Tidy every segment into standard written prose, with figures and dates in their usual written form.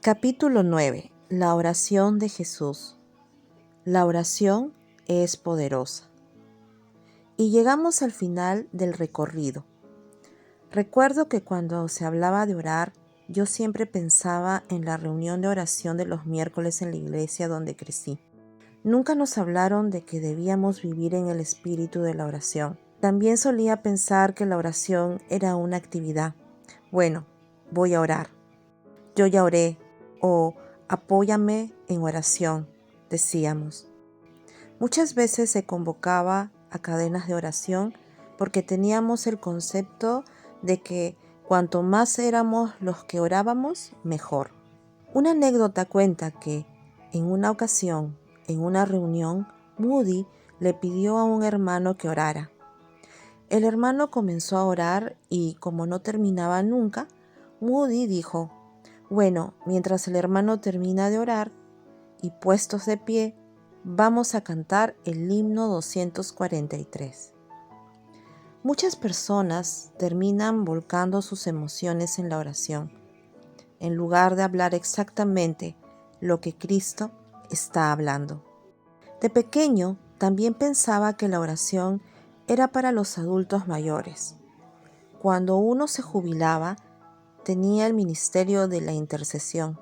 Capítulo 9. La oración de Jesús. La oración es poderosa. Y llegamos al final del recorrido. Recuerdo que cuando se hablaba de orar, yo siempre pensaba en la reunión de oración de los miércoles en la iglesia donde crecí. Nunca nos hablaron de que debíamos vivir en el espíritu de la oración. También solía pensar que la oración era una actividad. Bueno, voy a orar. Yo ya oré. O apóyame en oración, decíamos. Muchas veces se convocaba a cadenas de oración porque teníamos el concepto de que cuanto más éramos los que orábamos, mejor. Una anécdota cuenta que, en una ocasión, en una reunión, Moody le pidió a un hermano que orara. El hermano comenzó a orar y, como no terminaba nunca, Moody dijo: bueno, mientras el hermano termina de orar y puestos de pie, vamos a cantar el himno 243. Muchas personas terminan volcando sus emociones en la oración, en lugar de hablar exactamente lo que Cristo está hablando. De pequeño, también pensaba que la oración era para los adultos mayores. Cuando uno se jubilaba, tenía el ministerio de la intercesión.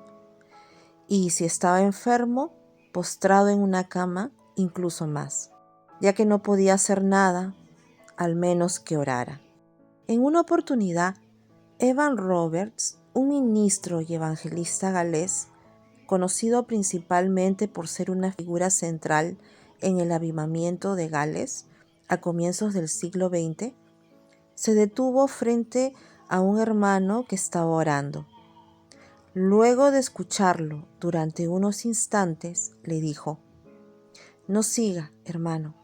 Y si estaba enfermo, postrado en una cama, incluso más, ya que no podía hacer nada, al menos que orara. En una oportunidad, Evan Roberts, un ministro y evangelista galés, conocido principalmente por ser una figura central en el avivamiento de Gales a comienzos del siglo XX, se detuvo frente a un hermano que estaba orando. Luego de escucharlo durante unos instantes, le dijo: no siga, hermano.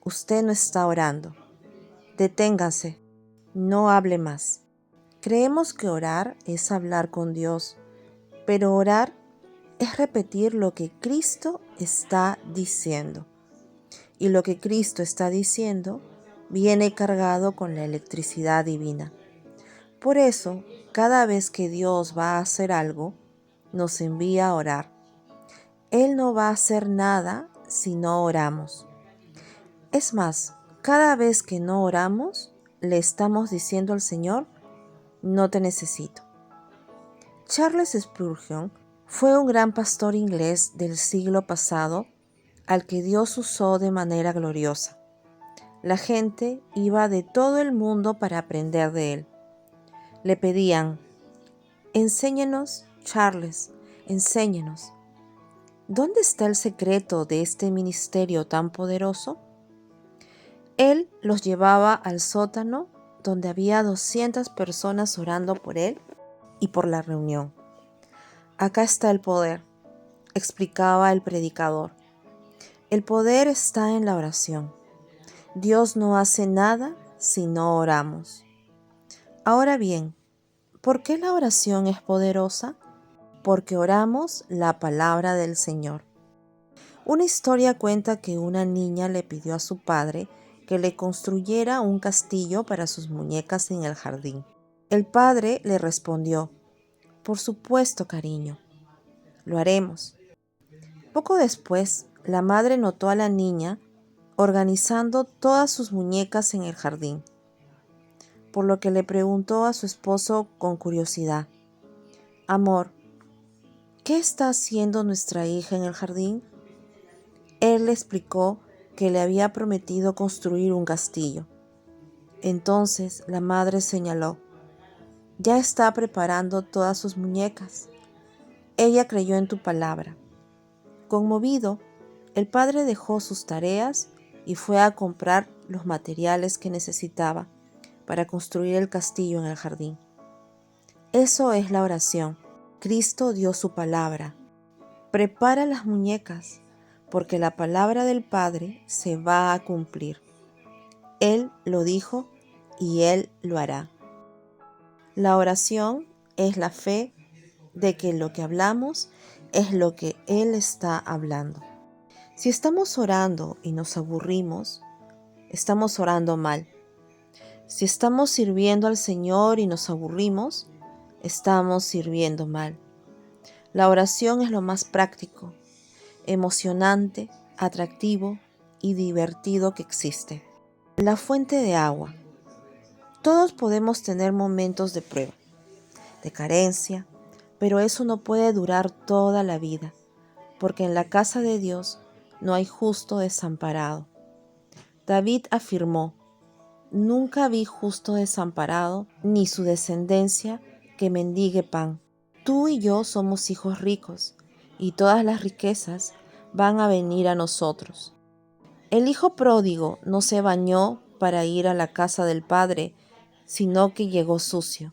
Usted no está orando. Deténgase. No hable más. Creemos que orar es hablar con Dios, pero orar es repetir lo que Cristo está diciendo. Y lo que Cristo está diciendo viene cargado con la electricidad divina. Por eso, cada vez que Dios va a hacer algo, nos envía a orar. Él no va a hacer nada si no oramos. Es más, cada vez que no oramos, le estamos diciendo al Señor: no te necesito. Charles Spurgeon fue un gran pastor inglés del siglo pasado al que Dios usó de manera gloriosa. La gente iba de todo el mundo para aprender de él. Le pedían: enséñenos, Charles, enséñenos. ¿Dónde está el secreto de este ministerio tan poderoso? Él los llevaba al sótano donde había 200 personas orando por él y por la reunión. Acá está el poder, explicaba el predicador. El poder está en la oración. Dios no hace nada si no oramos. Ahora bien, ¿por qué la oración es poderosa? Porque oramos la palabra del Señor. Una historia cuenta que una niña le pidió a su padre que le construyera un castillo para sus muñecas en el jardín. El padre le respondió: por supuesto, cariño, lo haremos. Poco después, la madre notó a la niña organizando todas sus muñecas en el jardín, por lo que le preguntó a su esposo con curiosidad: amor, ¿qué está haciendo nuestra hija en el jardín? Él le explicó que le había prometido construir un castillo. Entonces la madre señaló: ya está preparando todas sus muñecas. Ella creyó en tu palabra. Conmovido, el padre dejó sus tareas y fue a comprar los materiales que necesitaba para construir el castillo en el jardín. Eso es la oración. Cristo dio su palabra. Prepara las muñecas, porque la palabra del Padre se va a cumplir. Él lo dijo y Él lo hará. La oración es la fe de que lo que hablamos es lo que Él está hablando. Si estamos orando y nos aburrimos, estamos orando mal. Si estamos sirviendo al Señor y nos aburrimos, estamos sirviendo mal. La oración es lo más práctico, emocionante, atractivo y divertido que existe. La fuente de agua. Todos podemos tener momentos de prueba, de carencia, pero eso no puede durar toda la vida, porque en la casa de Dios no hay justo desamparado. David afirmó: nunca vi justo desamparado, ni su descendencia que mendigue pan. Tú y yo somos hijos ricos, y todas las riquezas van a venir a nosotros. El hijo pródigo no se bañó para ir a la casa del padre, sino que llegó sucio.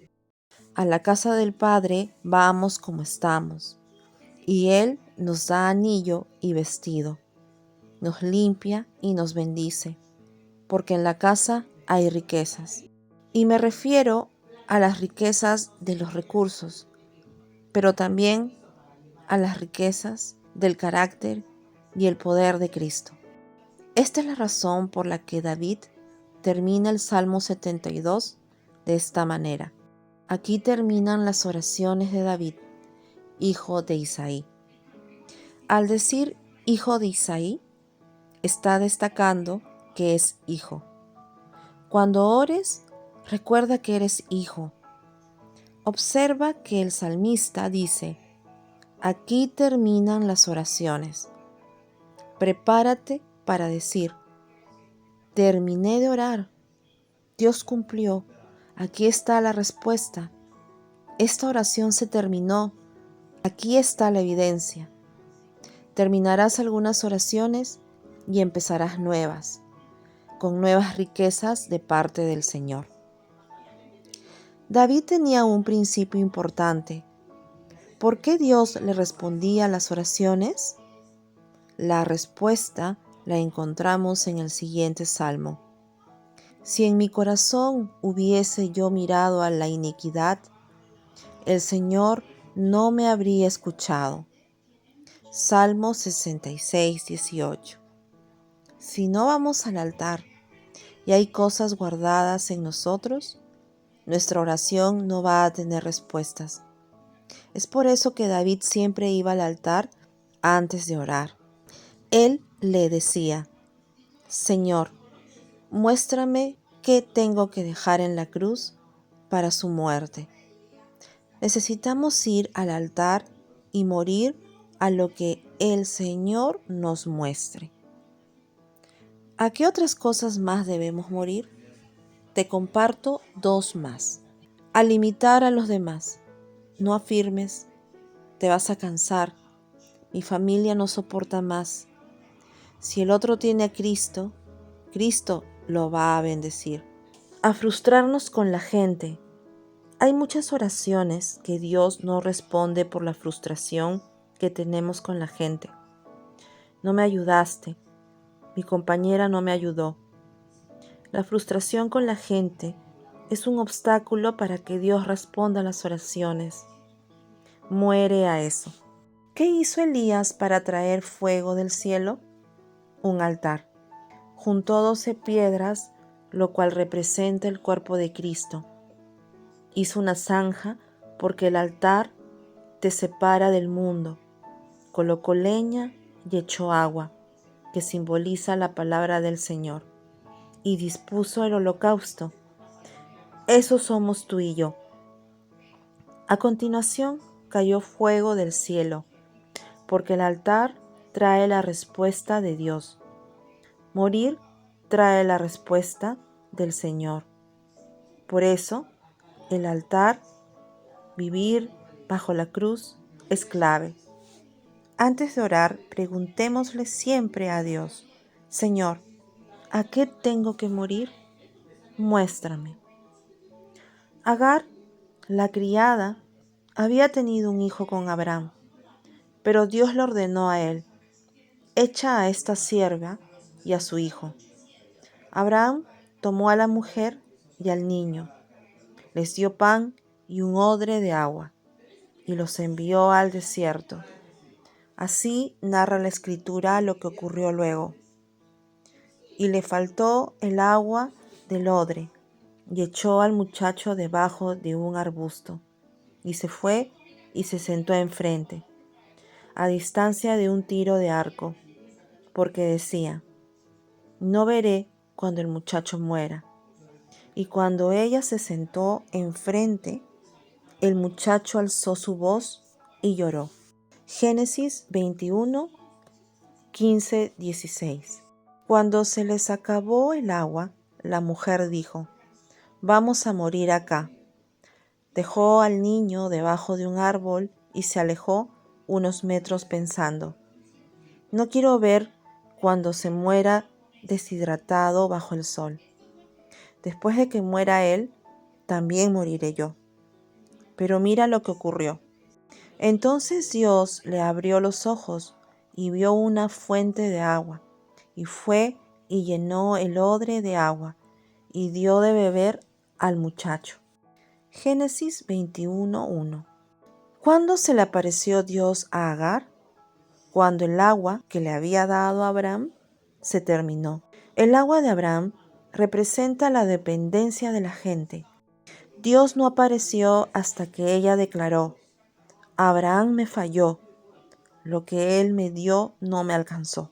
A la casa del Padre vamos como estamos, y Él nos da anillo y vestido, nos limpia y nos bendice, porque en la casa hay riquezas. Y me refiero a las riquezas de los recursos, pero también a las riquezas del carácter y el poder de Cristo. Esta es la razón por la que David termina el Salmo 72 de esta manera. Aquí terminan las oraciones de David, hijo de Isaí. Al decir hijo de Isaí, está destacando que es hijo. Cuando ores, recuerda que eres hijo. Observa que el salmista dice: aquí terminan las oraciones. Prepárate para decir: terminé de orar. Dios cumplió. Aquí está la respuesta. Esta oración se terminó. Aquí está la evidencia. Terminarás algunas oraciones y empezarás nuevas, con nuevas riquezas de parte del Señor. David tenía un principio importante. ¿Por qué Dios le respondía a las oraciones? La respuesta la encontramos en el siguiente salmo. Si en mi corazón hubiese yo mirado a la iniquidad, el Señor no me habría escuchado. Salmo 66, 18. Si no vamos al altar y hay cosas guardadas en nosotros, nuestra oración no va a tener respuestas. Es por eso que David siempre iba al altar antes de orar. Él le decía: Señor, muéstrame qué tengo que dejar en la cruz para su muerte. Necesitamos ir al altar y morir a lo que el Señor nos muestre. ¿A qué otras cosas más debemos morir? Te comparto dos más. A limitar a los demás. No afirmes: te vas a cansar, mi familia no soporta más. Si el otro tiene a Cristo, Cristo lo va a bendecir. A frustrarnos con la gente. Hay muchas oraciones que Dios no responde por la frustración que tenemos con la gente. No me ayudaste, mi compañera no me ayudó. La frustración con la gente es un obstáculo para que Dios responda a las oraciones. Muere a eso. ¿Qué hizo Elías para traer fuego del cielo? Un altar. Juntó 12 piedras, lo cual representa el cuerpo de Cristo. Hizo una zanja porque el altar te separa del mundo. Colocó leña y echó agua, que simboliza la palabra del Señor. Y dispuso el holocausto. Eso somos tú y yo. A continuación cayó fuego del cielo, porque el altar trae la respuesta de Dios. Morir trae la respuesta del Señor. Por eso, el altar, vivir bajo la cruz, es clave. Antes de orar, preguntémosle siempre a Dios: Señor, ¿a qué tengo que morir? Muéstrame. Agar, la criada, había tenido un hijo con Abraham, pero Dios le ordenó a él: echa a esta sierva y a su hijo. Abraham tomó a la mujer y al niño, les dio pan y un odre de agua, y los envió al desierto. Así narra la Escritura lo que ocurrió luego. Y le faltó el agua del odre, y echó al muchacho debajo de un arbusto, y se fue y se sentó enfrente. a distancia de un tiro de arco, porque decía: no veré cuando el muchacho muera. Y cuando ella se sentó enfrente, el muchacho alzó su voz y lloró. Génesis 21, 15, 16. Cuando se les acabó el agua, la mujer dijo: vamos a morir acá. Dejó al niño debajo de un árbol y se alejó unos metros pensando: no quiero ver cuando se muera deshidratado bajo el sol. Después de que muera él, también moriré yo. Pero mira lo que ocurrió. Entonces Dios le abrió los ojos y vio una fuente de agua, y fue y llenó el odre de agua, y dio de beber al muchacho. Génesis 21:1. ¿Cuándo se le apareció Dios a Agar? Cuando el agua que le había dado a Abraham se terminó. El agua de Abraham representa la dependencia de la gente. Dios no apareció hasta que ella declaró: Abraham me falló, lo que él me dio no me alcanzó.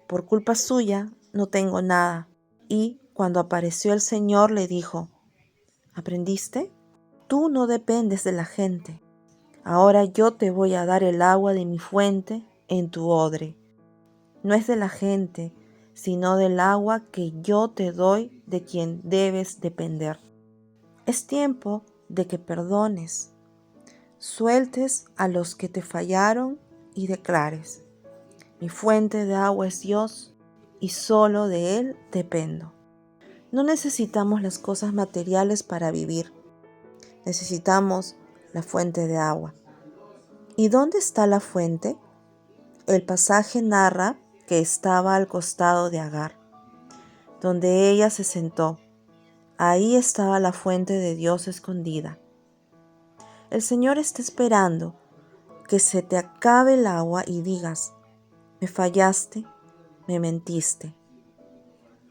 Por culpa suya no tengo nada. Y cuando apareció el Señor le dijo: ¿aprendiste? Tú no dependes de la gente. Ahora yo te voy a dar el agua de mi fuente en tu odre. No es de la gente, sino del agua que yo te doy, de quien debes depender. Es tiempo de que perdones, sueltes a los que te fallaron y declares: mi fuente de agua es Dios y solo de Él dependo. No necesitamos las cosas materiales para vivir, necesitamos la fuente de agua. ¿Y dónde está la fuente? El pasaje narra que estaba al costado de Agar, donde ella se sentó. Ahí estaba la fuente de Dios escondida. El Señor está esperando que se te acabe el agua y digas: me fallaste, me mentiste.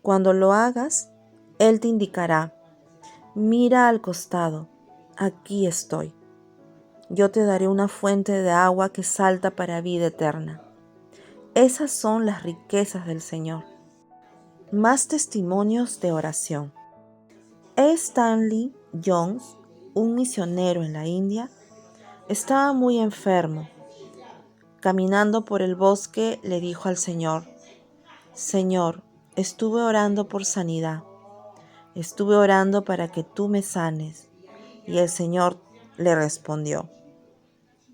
Cuando lo hagas, Él te indicará: mira al costado, aquí estoy. Yo te daré una fuente de agua que salta para vida eterna. Esas son las riquezas del Señor. Más testimonios de oración. E. Stanley Jones, un misionero en la India, estaba muy enfermo. Caminando por el bosque le dijo al Señor: Señor, estuve orando por sanidad. Estuve orando para que tú me sanes. Y el Señor le respondió: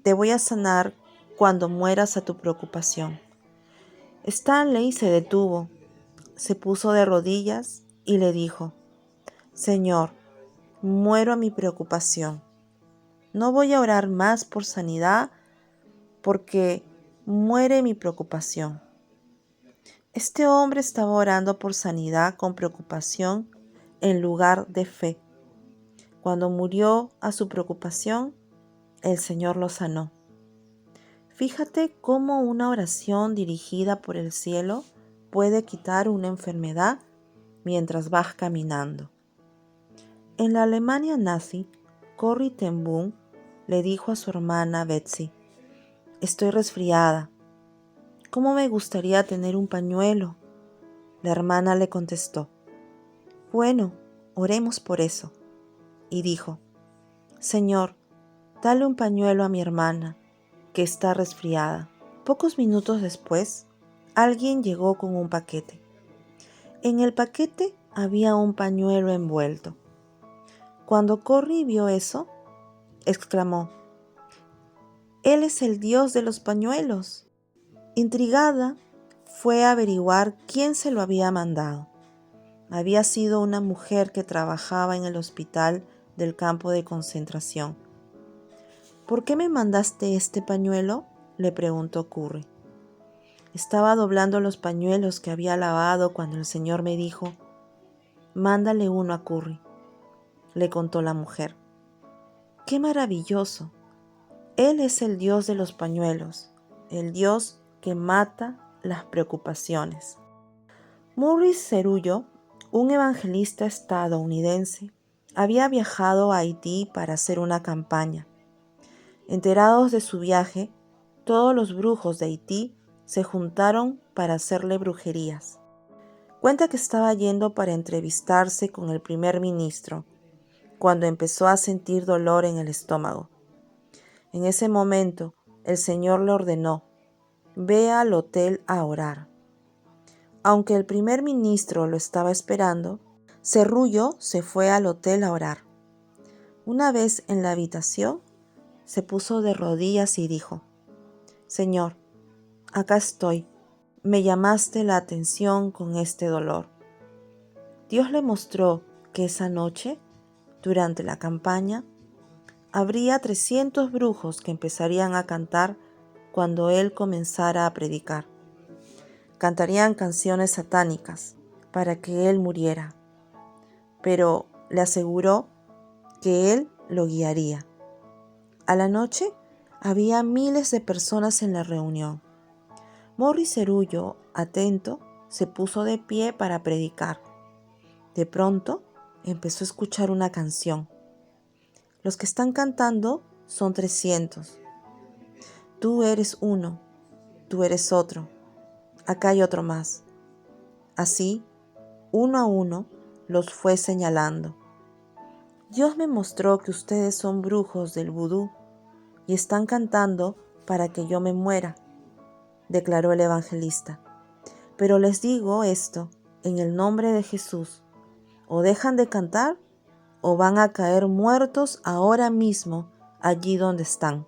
te voy a sanar cuando mueras a tu preocupación. Stanley se detuvo, se puso de rodillas y le dijo: Señor, muero a mi preocupación. No voy a orar más por sanidad porque muere mi preocupación. Este hombre estaba orando por sanidad con preocupación en lugar de fe. Cuando murió a su preocupación, el Señor lo sanó. Fíjate cómo una oración dirigida por el cielo puede quitar una enfermedad mientras vas caminando. En la Alemania nazi, Corrie ten Boom le dijo a su hermana Betsy: estoy resfriada. ¿Cómo me gustaría tener un pañuelo? La hermana le contestó: bueno, oremos por eso. Y dijo: Señor, dale un pañuelo a mi hermana, que está resfriada. Pocos minutos después, alguien llegó con un paquete. En el paquete había un pañuelo envuelto. Cuando Corrie vio eso, exclamó: Él es el Dios de los pañuelos. Intrigada, fue a averiguar quién se lo había mandado. Había sido una mujer que trabajaba en el hospital del campo de concentración. ¿Por qué me mandaste este pañuelo?, le preguntó Corrie. Estaba doblando los pañuelos que había lavado cuando el Señor me dijo: mándale uno a Corrie, le contó la mujer. ¡Qué maravilloso! Él es el Dios de los pañuelos, el Dios que mata las preocupaciones. Maurice Cerullo, un evangelista estadounidense, había viajado a Haití para hacer una campaña. Enterados de su viaje, todos los brujos de Haití se juntaron para hacerle brujerías. Cuenta que estaba yendo para entrevistarse con el primer ministro, cuando empezó a sentir dolor en el estómago. En ese momento, el Señor le ordenó: ve al hotel a orar. Aunque el primer ministro lo estaba esperando, Cerrullo se fue al hotel a orar. Una vez en la habitación, se puso de rodillas y dijo: Señor, acá estoy. Me llamaste la atención con este dolor. Dios le mostró que esa noche, durante la campaña, habría 300 brujos que empezarían a cantar cuando él comenzara a predicar. Cantarían canciones satánicas para que él muriera, pero le aseguró que él lo guiaría. A la noche había miles de personas en la reunión. Morris Cerullo, atento, se puso de pie para predicar. De pronto empezó a escuchar una canción. Los que están cantando son 300. Tú eres uno, tú eres otro, acá hay otro más. Así, uno a uno, los fue señalando. Dios me mostró que ustedes son brujos del vudú y están cantando para que yo me muera, declaró el evangelista. Pero les digo esto en el nombre de Jesús: o dejan de cantar o van a caer muertos ahora mismo allí donde están.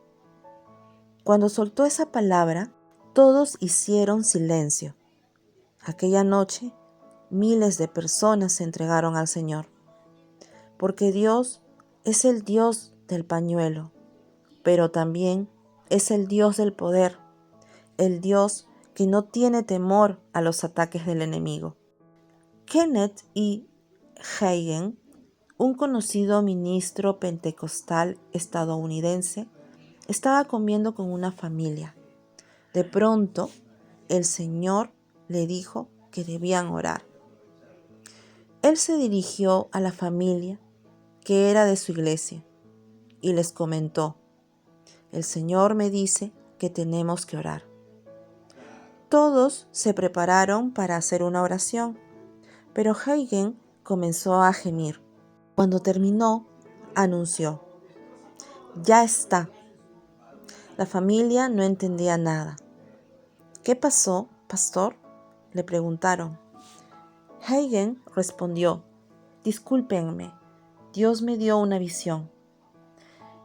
Cuando soltó esa palabra, todos hicieron silencio. Aquella noche, miles de personas se entregaron al Señor, porque Dios es el Dios del pañuelo, pero también es el Dios del poder, el Dios que no tiene temor a los ataques del enemigo. Kenneth E. Hagin, un conocido ministro pentecostal estadounidense, estaba comiendo con una familia. De pronto, el Señor le dijo que debían orar. Él se dirigió a la familia, que era de su iglesia, y les comentó: el Señor me dice que tenemos que orar. Todos se prepararon para hacer una oración, pero Hagin comenzó a gemir. Cuando terminó, anunció: ya está. La familia no entendía nada. ¿Qué pasó, pastor?, le preguntaron. Hagin respondió: discúlpenme, Dios me dio una visión.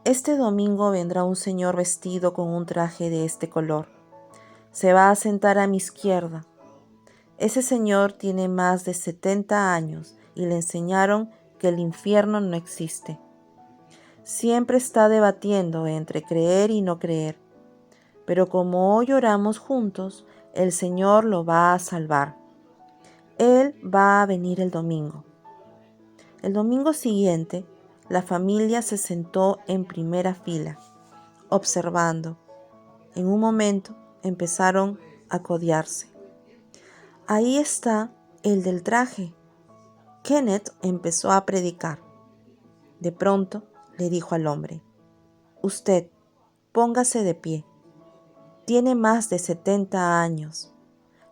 Este domingo vendrá un señor vestido con un traje de este color. Se va a sentar a mi izquierda. Ese señor tiene más de 70 años y le enseñaron que el infierno no existe. Siempre está debatiendo entre creer y no creer. Pero como hoy oramos juntos, el Señor lo va a salvar. Él va a venir el domingo. El domingo siguiente, la familia se sentó en primera fila, observando. En un momento empezaron a codearse. Ahí está el del traje. Kenneth empezó a predicar. De pronto le dijo al hombre: usted, póngase de pie. Tiene más de 70 años.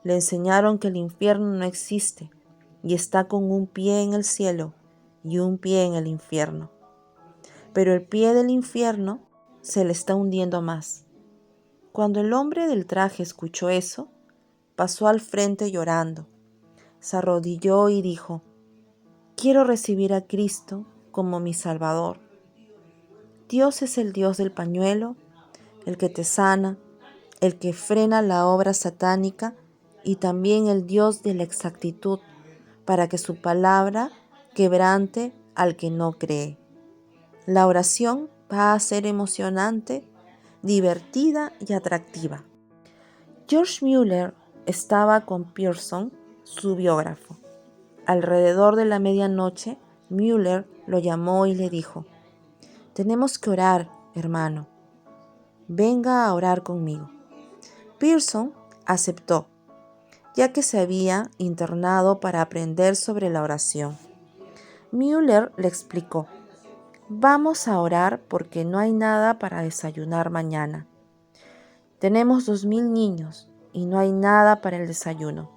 Le enseñaron que el infierno no existe y está con un pie en el cielo y un pie en el infierno. Pero el pie del infierno se le está hundiendo más. Cuando el hombre del traje escuchó eso, pasó al frente llorando. Se arrodilló y dijo: quiero recibir a Cristo como mi Salvador. Dios es el Dios del pañuelo, el que te sana, el que frena la obra satánica y también el Dios de la exactitud, para que su palabra quebrante al que no cree. La oración va a ser emocionante, divertida y atractiva. George Mueller estaba con Pearson, su biógrafo. Alrededor de la medianoche, Mueller lo llamó y le dijo: tenemos que orar, hermano. Venga a orar conmigo. Pearson aceptó, ya que se había internado para aprender sobre la oración. Mueller le explicó: vamos a orar porque no hay nada para desayunar mañana. Tenemos 2000 niños y no hay nada para el desayuno.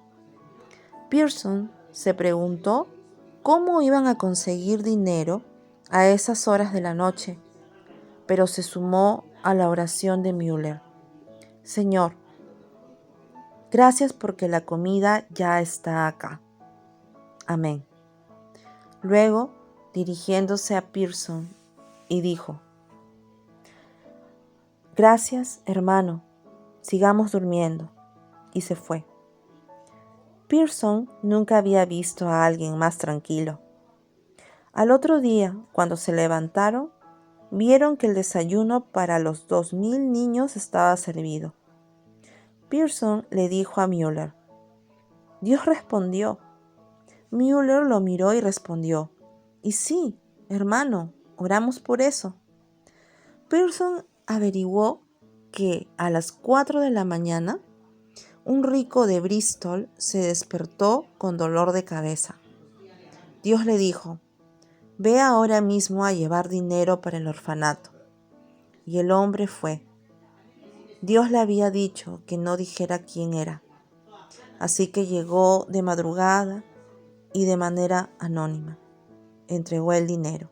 Pearson se preguntó cómo iban a conseguir dinero a esas horas de la noche, pero se sumó a la oración de Müller. Señor, gracias porque la comida ya está acá. Amén. Luego, dirigiéndose a Pearson, y dijo: Gracias, hermano, sigamos durmiendo. Y se fue. Pearson nunca había visto a alguien más tranquilo. Al otro día, cuando se levantaron, vieron que el desayuno para los 2000 niños estaba servido. Pearson le dijo a Müller: Dios respondió. Müller lo miró y respondió: Y sí, hermano, oramos por eso. Pearson averiguó que a las 4 de la mañana un rico de Bristol se despertó con dolor de cabeza. Dios le dijo: Ve ahora mismo a llevar dinero para el orfanato. Y el hombre fue. Dios le había dicho que no dijera quién era. Así que llegó de madrugada y de manera anónima entregó el dinero.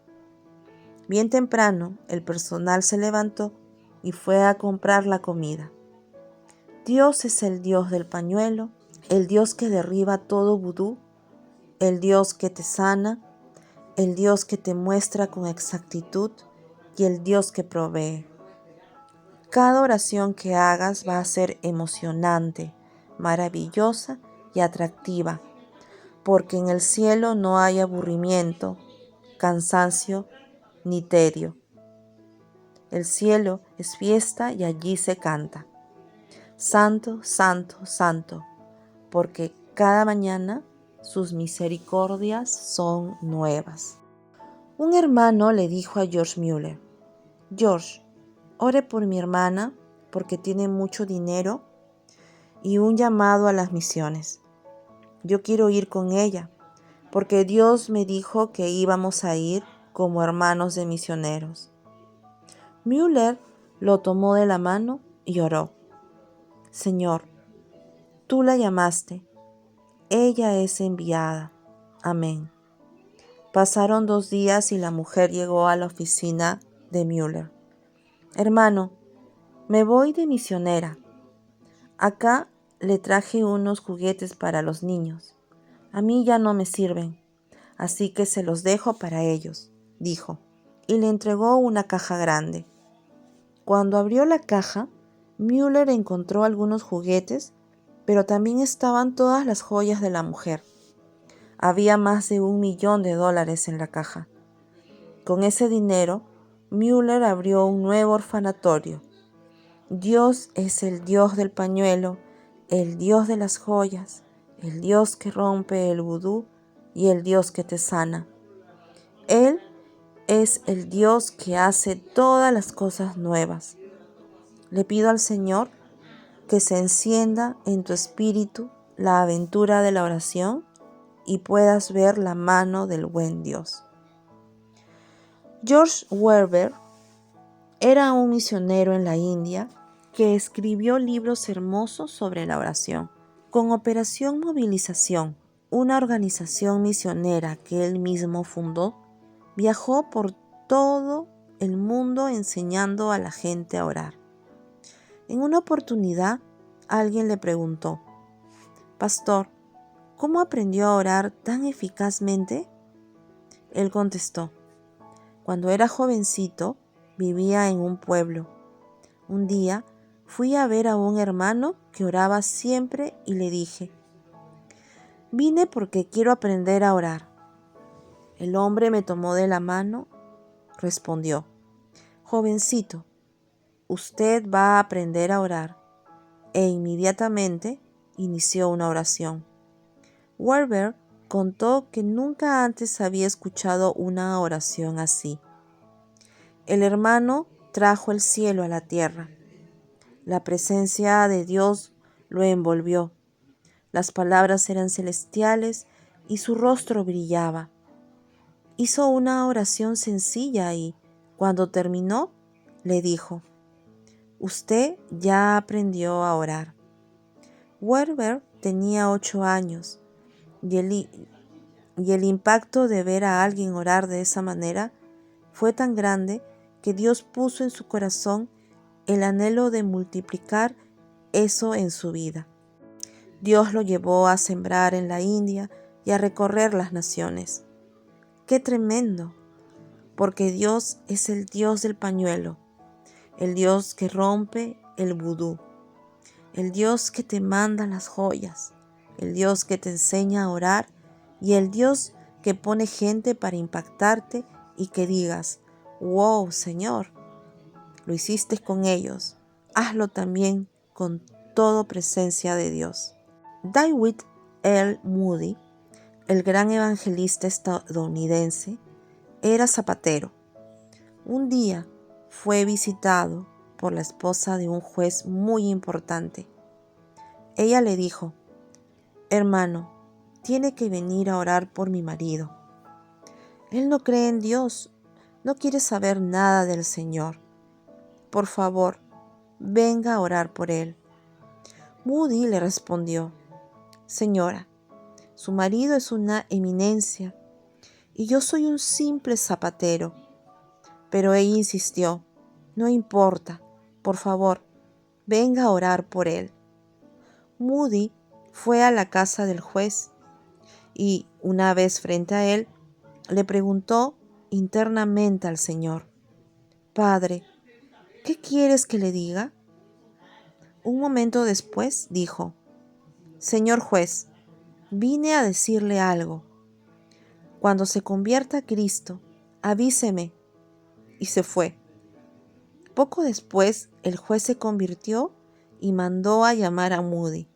Bien temprano, el personal se levantó y fue a comprar la comida. Dios es el Dios del pañuelo, el Dios que derriba todo vudú, el Dios que te sana, el Dios que te muestra con exactitud y el Dios que provee. Cada oración que hagas va a ser emocionante, maravillosa y atractiva, porque en el cielo no hay aburrimiento, cansancio ni tedio. El cielo es fiesta y allí se canta: Santo, santo, santo, porque cada mañana sus misericordias son nuevas. Un hermano le dijo a George Müller: George, ore por mi hermana porque tiene mucho dinero y un llamado a las misiones. Yo quiero ir con ella porque Dios me dijo que íbamos a ir como hermanos de misioneros. Müller lo tomó de la mano y oró: Señor, tú la llamaste, ella es enviada. Amén. Pasaron 2 días y la mujer llegó a la oficina de Müller. Hermano, me voy de misionera. Acá le traje unos juguetes para los niños. A mí ya no me sirven, así que se los dejo para ellos, dijo, y le entregó una caja grande. Cuando abrió la caja, Müller encontró algunos juguetes, pero también estaban todas las joyas de la mujer. Había más de $1.000.000 en la caja. Con ese dinero, Müller abrió un nuevo orfanatorio. Dios es el Dios del pañuelo, el Dios de las joyas, el Dios que rompe el vudú y el Dios que te sana. Él es el Dios que hace todas las cosas nuevas. Le pido al Señor que se encienda en tu espíritu la aventura de la oración y puedas ver la mano del buen Dios. George Webber era un misionero en la India que escribió libros hermosos sobre la oración. Con Operación Movilización, una organización misionera que él mismo fundó, viajó por todo el mundo enseñando a la gente a orar. En una oportunidad, alguien le preguntó: Pastor, ¿cómo aprendió a orar tan eficazmente? Él contestó: Cuando era jovencito, vivía en un pueblo. Un día fui a ver a un hermano que oraba siempre y le dije: Vine porque quiero aprender a orar. El hombre me tomó de la mano, respondió: Jovencito, usted va a aprender a orar. E inmediatamente inició una oración. Webber contó que nunca antes había escuchado una oración así. El hermano trajo el cielo a la tierra. La presencia de Dios lo envolvió. Las palabras eran celestiales y su rostro brillaba. Hizo una oración sencilla y, cuando terminó, le dijo: usted ya aprendió a orar. Werber tenía 8 años y el impacto de ver a alguien orar de esa manera fue tan grande que Dios puso en su corazón el anhelo de multiplicar eso en su vida. Dios lo llevó a sembrar en la India y a recorrer las naciones. ¡Qué tremendo! Porque Dios es el Dios del pañuelo, el Dios que rompe el vudú, el Dios que te manda las joyas, el Dios que te enseña a orar y el Dios que pone gente para impactarte y que digas, wow, Señor, lo hiciste con ellos, hazlo también con toda presencia de Dios. David L. Moody, el gran evangelista estadounidense, era zapatero. Un día fue visitado por la esposa de un juez muy importante. Ella le dijo, hermano, tiene que venir a orar por mi marido. Él no cree en Dios, no quiere saber nada del Señor. Por favor, venga a orar por él. Moody le respondió, señora, su marido es una eminencia y yo soy un simple zapatero. Pero ella insistió, no importa, por favor, venga a orar por él. Moody fue a la casa del juez y, una vez frente a él, le preguntó internamente al Señor, Padre, ¿qué quieres que le diga? Un momento después dijo, Señor juez, vine a decirle algo. Cuando se convierta a Cristo, avíseme. Y se fue. Poco después, el juez se convirtió y mandó a llamar a Moody.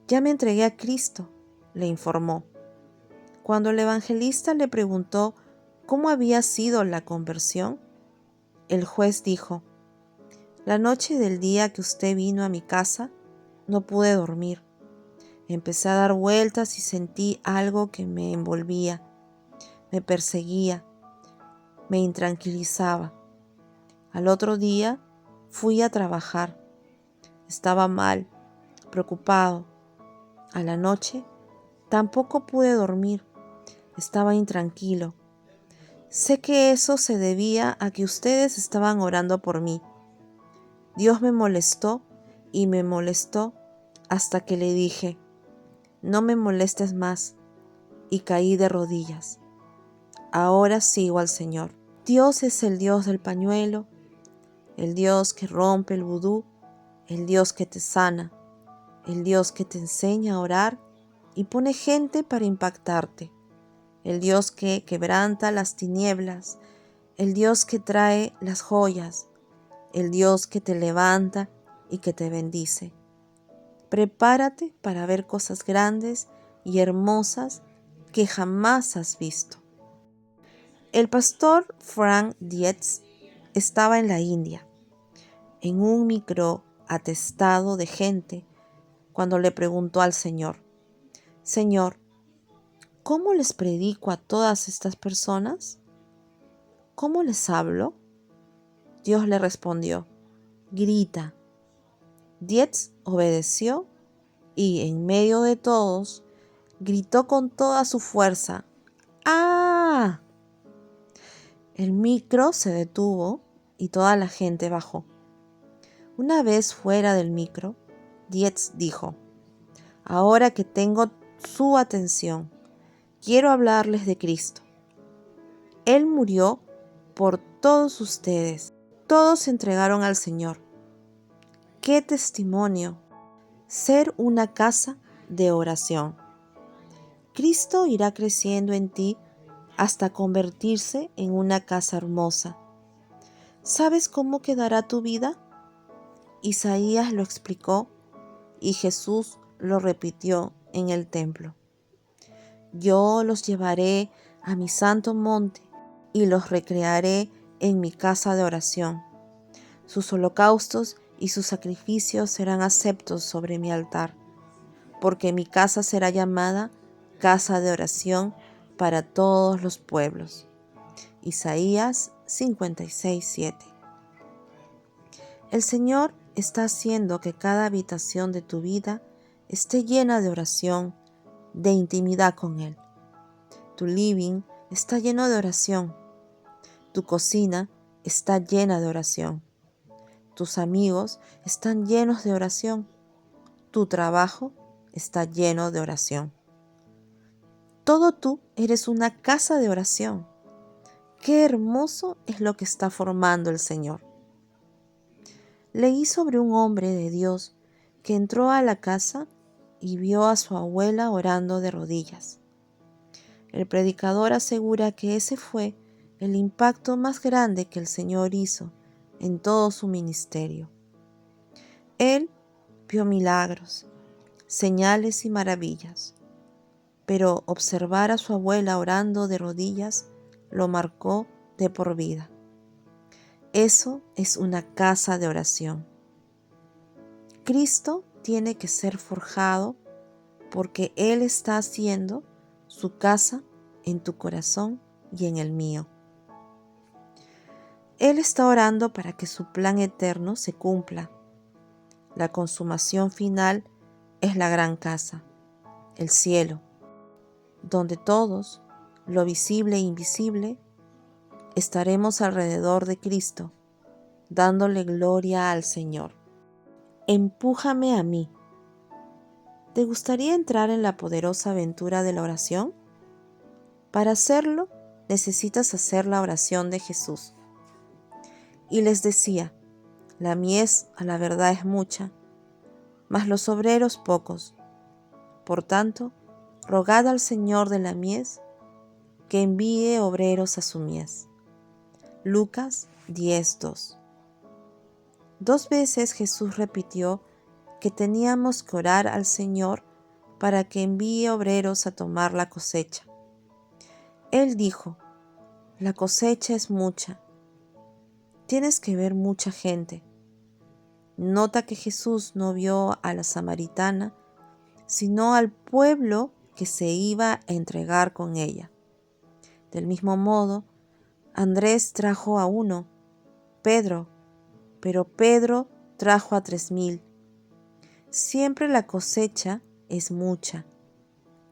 Ya me entregué a Cristo, le informó. Cuando el evangelista le preguntó cómo había sido la conversión, el juez dijo, la noche del día que usted vino a mi casa, no pude dormir. Empecé a dar vueltas y sentí algo que me envolvía, me perseguía, me intranquilizaba. Al otro día fui a trabajar. Estaba mal, preocupado. A la noche tampoco pude dormir. Estaba intranquilo. Sé que eso se debía a que ustedes estaban orando por mí. Dios me molestó y me molestó hasta que le dije, no me molestes más, y caí de rodillas. Ahora sigo al Señor. Dios es el Dios del pañuelo, el Dios que rompe el vudú, el Dios que te sana, el Dios que te enseña a orar y pone gente para impactarte, el Dios que quebranta las tinieblas, el Dios que trae las joyas, el Dios que te levanta y que te bendice. Prepárate para ver cosas grandes y hermosas que jamás has visto. El pastor Frank Dietz estaba en la India, en un micro atestado de gente, cuando le preguntó al Señor, Señor, ¿cómo les predico a todas estas personas? ¿Cómo les hablo? Dios le respondió, grita. Dietz obedeció y en medio de todos gritó con toda su fuerza, ¡ah! El micro se detuvo y toda la gente bajó. Una vez fuera del micro, Dietz dijo, ahora que tengo su atención, quiero hablarles de Cristo. Él murió por todos ustedes. Todos se entregaron al Señor. ¡Qué testimonio! Ser una casa de oración. Cristo irá creciendo en ti hasta convertirse en una casa hermosa. ¿Sabes cómo quedará tu vida? Isaías lo explicó y Jesús lo repitió en el templo. Yo los llevaré a mi santo monte y los recrearé en mi casa de oración. Sus holocaustos y sus sacrificios serán aceptos sobre mi altar, porque mi casa será llamada casa de oración para todos los pueblos. Isaías 56:7. El Señor está haciendo que cada habitación de tu vida esté llena de oración, de intimidad con Él. Tu living está lleno de oración. Tu cocina está llena de oración. Tus amigos están llenos de oración. Tu trabajo está lleno de oración. Todo tú eres una casa de oración. Qué hermoso es lo que está formando el Señor. Leí sobre un hombre de Dios que entró a la casa y vio a su abuela orando de rodillas. El predicador asegura que ese fue el impacto más grande que el Señor hizo en todo su ministerio. Él vio milagros, señales y maravillas, pero observar a su abuela orando de rodillas lo marcó de por vida. Eso es una casa de oración. Cristo tiene que ser forjado porque Él está haciendo su casa en tu corazón y en el mío. Él está orando para que su plan eterno se cumpla. La consumación final es la gran casa, el cielo, donde todos, lo visible e invisible, estaremos alrededor de Cristo, dándole gloria al Señor. Empújame a mí. ¿Te gustaría entrar en la poderosa aventura de la oración? Para hacerlo, necesitas hacer la oración de Jesús. Y les decía, la mies a la verdad es mucha, mas los obreros pocos. Por tanto, rogad al Señor de la mies que envíe obreros a su mies. Lucas 10:2. 2 veces Jesús repitió que teníamos que orar al Señor para que envíe obreros a tomar la cosecha. Él dijo, la cosecha es mucha. Tienes que ver mucha gente. Nota que Jesús no vio a la samaritana, sino al pueblo que se iba a entregar con ella. Del mismo modo, Andrés trajo a uno, Pedro, pero Pedro trajo a 3,000. Siempre la cosecha es mucha.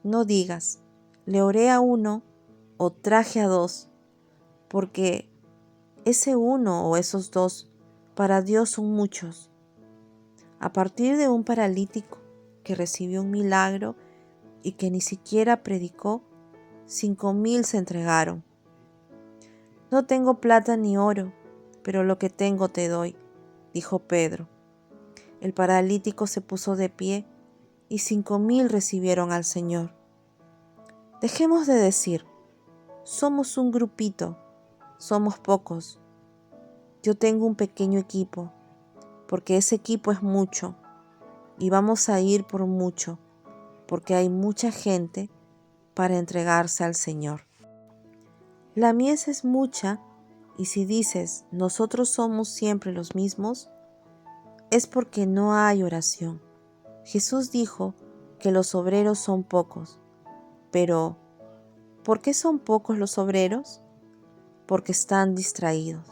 No digas, le oré a uno o traje a 2, porque ese uno o esos 2 para Dios son muchos. A partir de un paralítico que recibió un milagro y que ni siquiera predicó, 5,000 se entregaron. No tengo plata ni oro, pero lo que tengo te doy, dijo Pedro. El paralítico se puso de pie y 5,000 recibieron al Señor. Dejemos de decir, somos un grupito, somos pocos. Yo tengo un pequeño equipo, porque ese equipo es mucho, y vamos a ir por mucho, porque hay mucha gente para entregarse al Señor. La mies es mucha, y si dices, nosotros somos siempre los mismos, es porque no hay oración. Jesús dijo que los obreros son pocos, pero ¿por qué son pocos los obreros? Porque están distraídos.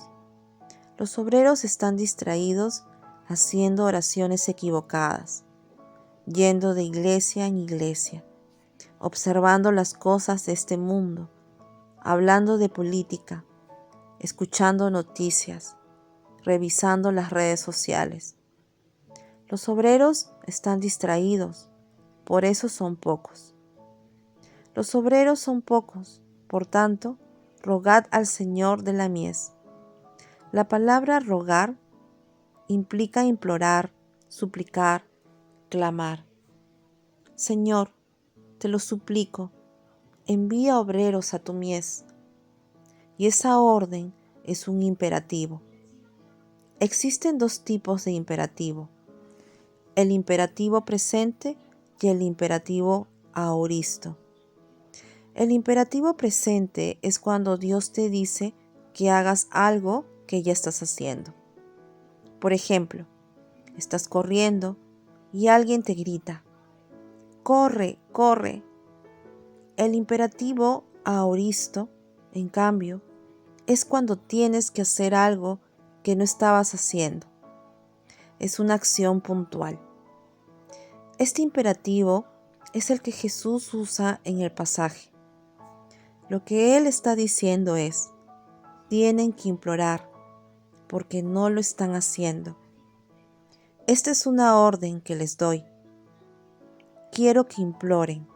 Los obreros están distraídos haciendo oraciones equivocadas, yendo de iglesia en iglesia, observando las cosas de este mundo, hablando de política, escuchando noticias, revisando las redes sociales. Los obreros están distraídos, por eso son pocos. Los obreros son pocos, por tanto, rogad al Señor de la mies. La palabra rogar implica implorar, suplicar, clamar. Señor, te lo suplico, envía obreros a tu mies. Y esa orden es un imperativo. Existen 2 tipos de imperativo: el imperativo presente y el imperativo aoristo. El imperativo presente es cuando Dios te dice que hagas algo que ya estás haciendo. Por ejemplo, estás corriendo y alguien te grita, ¡corre, corre! El imperativo aoristo, en cambio, es cuando tienes que hacer algo que no estabas haciendo. es una acción puntual. Este imperativo es el que Jesús usa en el pasaje. Lo que Él está diciendo es, tienen que implorar, porque no lo están haciendo. Esta es una orden que les doy. Quiero que imploren.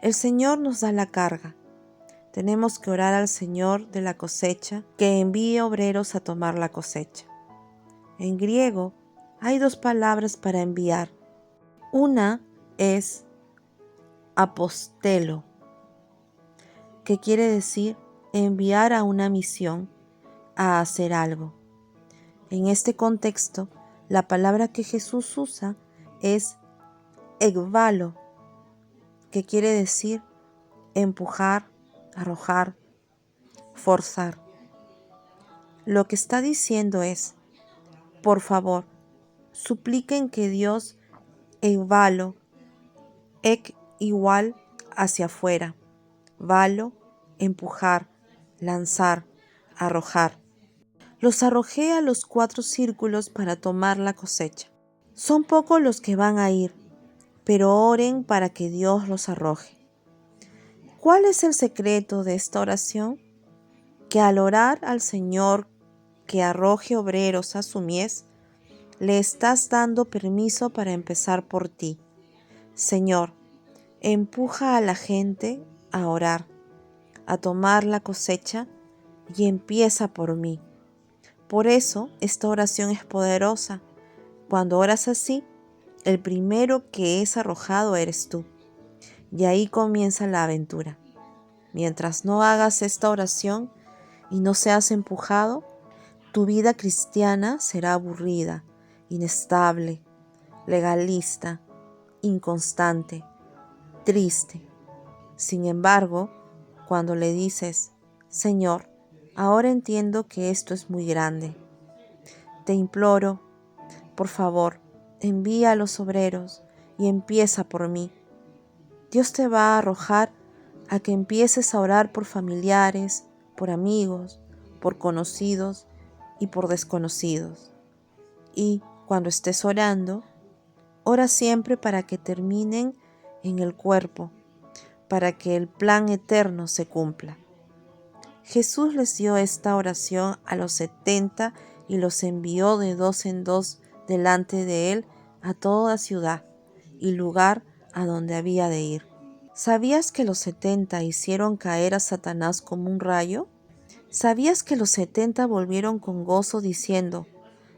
El Señor nos da la carga. Tenemos que orar al Señor de la cosecha que envíe obreros a tomar la cosecha. En griego hay dos palabras para enviar. Una es apostelo, que quiere decir enviar a una misión, a hacer algo. En este contexto, la palabra que Jesús usa es ekbalo, que quiere decir empujar, arrojar, forzar. Lo que está diciendo es, por favor, supliquen que Dios ekbalo, ek igual hacia afuera, balo, empujar, lanzar, arrojar. Los arrojé a los 4 círculos para tomar la cosecha. Son pocos los que van a ir, pero oren para que Dios los arroje. ¿Cuál es el secreto de esta oración? Que al orar al Señor que arroje obreros a su mies, le estás dando permiso para empezar por ti. Señor, empuja a la gente a orar, a tomar la cosecha y empieza por mí. Por eso esta oración es poderosa. Cuando oras así, el primero que es arrojado eres tú. Y ahí comienza la aventura. Mientras no hagas esta oración y no seas empujado, tu vida cristiana será aburrida, inestable, legalista, inconstante, triste. Sin embargo, cuando le dices, Señor, ahora entiendo que esto es muy grande. Te imploro, por favor, envía a los obreros y empieza por mí. Dios te va a arrojar a que empieces a orar por familiares, por amigos, por conocidos y por desconocidos. Y cuando estés orando, ora siempre para que terminen en el cuerpo, para que el plan eterno se cumpla. Jesús les dio esta oración a los 70 y los envió de 2 en 2 delante de él a toda ciudad y lugar a donde había de ir. ¿Sabías que los 70 hicieron caer a Satanás como un rayo? ¿Sabías que los 70 volvieron con gozo diciendo,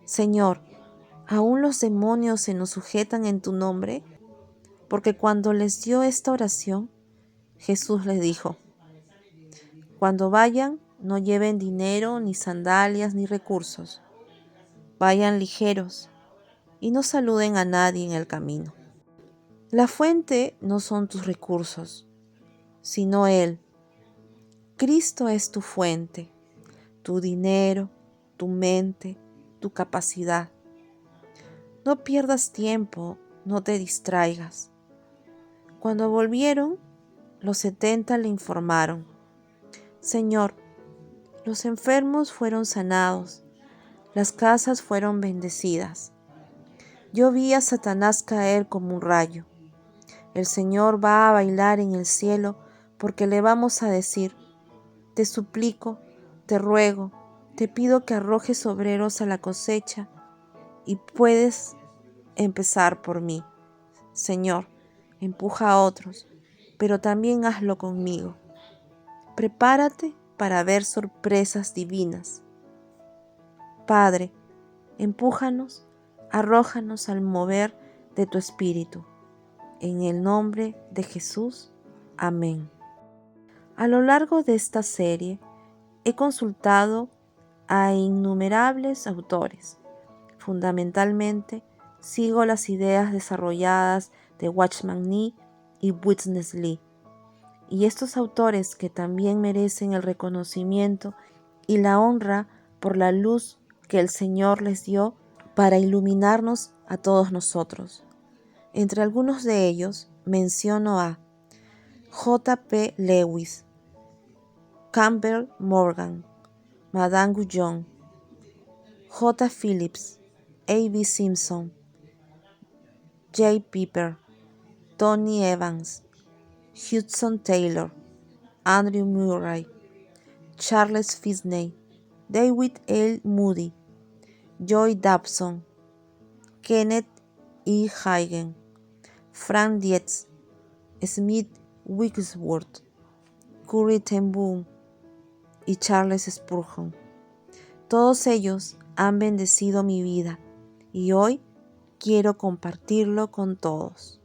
Señor, ¿aún los demonios se nos sujetan en tu nombre? Porque cuando les dio esta oración, Jesús les dijo, cuando vayan, no lleven dinero, ni sandalias, ni recursos. Vayan ligeros y no saluden a nadie en el camino. La fuente no son tus recursos, sino Él. Cristo es tu fuente, tu dinero, tu mente, tu capacidad. No pierdas tiempo, no te distraigas. Cuando volvieron, los 70 le informaron, Señor, los enfermos fueron sanados, las casas fueron bendecidas. Yo vi a Satanás caer como un rayo. El Señor va a bailar en el cielo porque le vamos a decir, te suplico, te ruego, te pido que arrojes obreros a la cosecha y puedes empezar por mí. Señor, empuja a otros, pero también hazlo conmigo. Prepárate para ver sorpresas divinas. Padre, empújanos, arrójanos al mover de tu Espíritu. En el nombre de Jesús. Amén. A lo largo de esta serie he consultado a innumerables autores. Fundamentalmente, sigo las ideas desarrolladas de Watchman Nee y Witness Lee. Y estos autores que también merecen el reconocimiento y la honra por la luz que el Señor les dio para iluminarnos a todos nosotros. Entre algunos de ellos menciono a J. P. Lewis, Campbell Morgan, Madame Guyon, J. Phillips, A.B. Simpson, J. Piper, Tony Evans, Hudson Taylor, Andrew Murray, Charles Finney, David L. Moody, Joy Dobson, Kenneth E. Hagen, Frank Dietz, Smith Wigglesworth, Corrie ten Boom y Charles Spurgeon. Todos ellos han bendecido mi vida y hoy quiero compartirlo con todos.